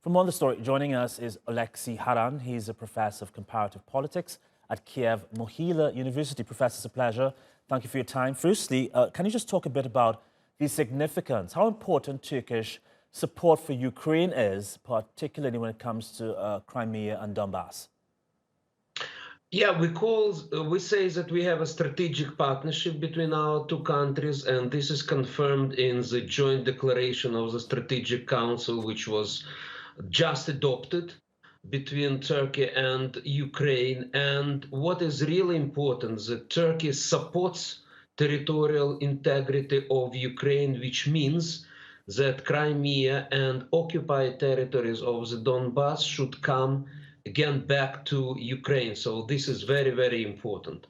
For more on the story, joining us is Olexiy Haran. He's a professor of comparative politics at Kiev Mohyla University. Professor, it's a pleasure. Thank you for your time. Firstly, can you just talk a bit about the significance, how important Turkish support for Ukraine is, particularly when it comes to Crimea and Donbass? Yeah, we say that we have a strategic partnership between our two countries, and this is confirmed in the joint declaration of the Strategic Council, which was just adopted between Turkey and Ukraine. And what is really important, that Turkey supports territorial integrity of Ukraine, which means that Crimea and occupied territories of the Donbass should come again back to Ukraine. So this is very, very important.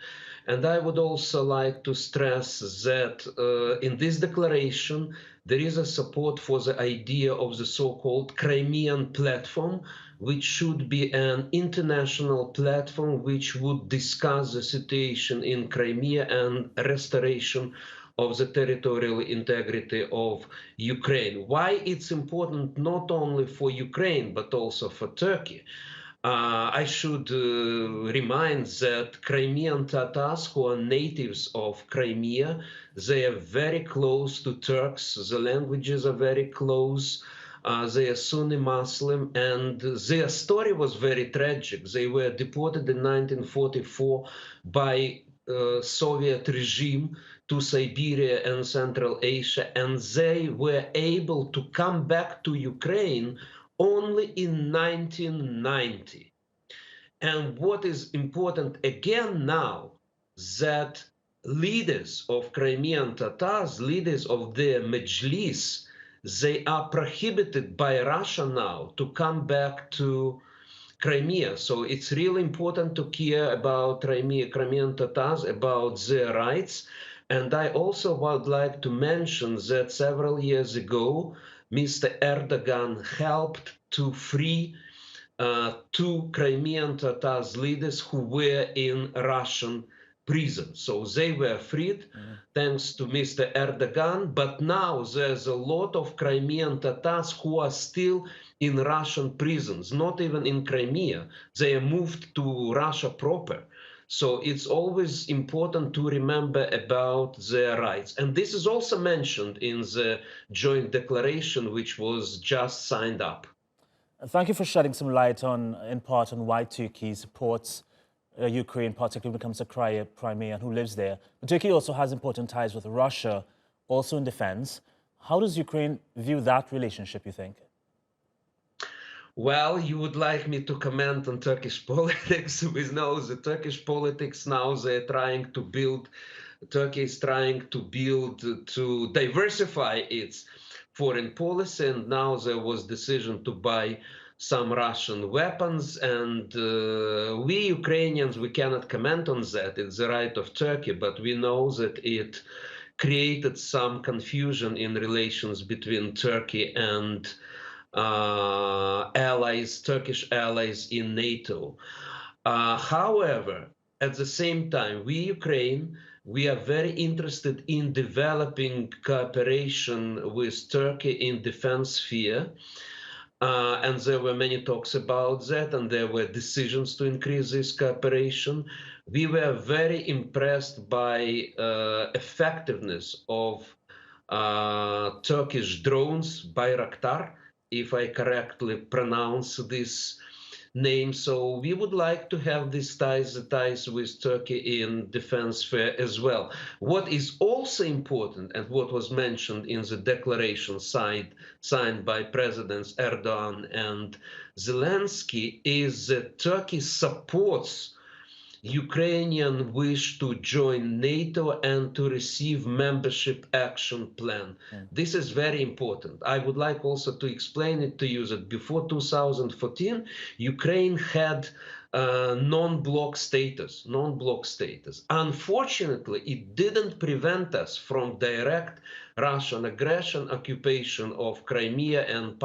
And I would also like to stress that in this declaration, there is a support for the idea of the so-called Crimean platform, which should be an international platform which would discuss the situation in Crimea and restoration of the territorial integrity of Ukraine. Why it's important not only for Ukraine, but also for Turkey. I should remind that Crimean Tatars, who are natives of Crimea, they are very close to Turks. The languages are very close. They are Sunni Muslim, and their story was very tragic. They were deported in 1944 by Soviet regime to Siberia and Central Asia, and they were able to come back to Ukraine only in 1990. And what is important again now, that leaders of Crimean Tatars, leaders of the Majlis, they are prohibited by Russia now to come back to Crimea. So it's really important to care about Crimean Tatars, about their rights. And I also would like to mention that several years ago, Mr. Erdogan helped to free two Crimean Tatars leaders who were in Russian prison. So they were freed thanks to Mr. Erdogan, but now there's a lot of Crimean Tatars who are still in Russian prisons, not even in Crimea. They are moved to Russia proper. So it's always important to remember about their rights. And this is also mentioned in the joint declaration, which was just signed up. Thank you for shedding some light on, in part, on why Turkey supports Ukraine, particularly when it comes to Crimea and who lives there. But Turkey also has important ties with Russia, also in defense. How does Ukraine view that relationship, you think? Well, you would like me to comment on Turkish politics. We know the Turkish politics now, they're trying to build, Turkey is trying to build, to diversify its foreign policy. And now there was decision to buy some Russian weapons. And we Ukrainians, we cannot comment on that. It's the right of Turkey, but we know that it created some confusion in relations between Turkey and allies, Turkish allies in NATO. However, at the same time, we, Ukraine, we are very interested in developing cooperation with Turkey in defense sphere. And there were many talks about that, and there were decisions to increase this cooperation. We were very impressed by effectiveness of Turkish drones, Bayraktar, if I correctly pronounce this name. So we would like to have these ties with Turkey in defense sphere as well. What is also important, and what was mentioned in the declaration signed by Presidents Erdogan and Zelenskyy, is that Turkey supports Ukrainian wish to join NATO and to receive membership action plan. This is very important. I would like also to explain it to you that before 2014, Ukraine had non-bloc status. Unfortunately, it didn't prevent us from direct Russian aggression, occupation of Crimea and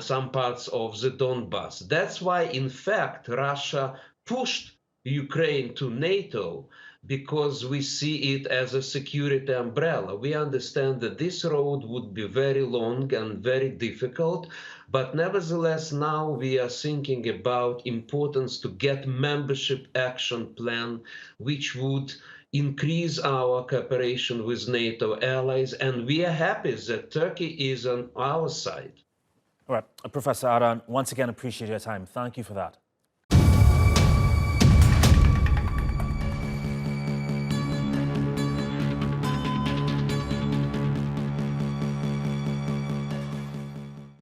some parts of the Donbass. That's why, in fact, Russia pushed Ukraine to NATO because we see it as a security umbrella. We understand that this road would be very long and very difficult, but nevertheless, now we are thinking about importance to get membership action plan, which would increase our cooperation with NATO allies, and we are happy that Turkey is on our side. All right, Professor Haran, once again, appreciate your time. Thank you for that.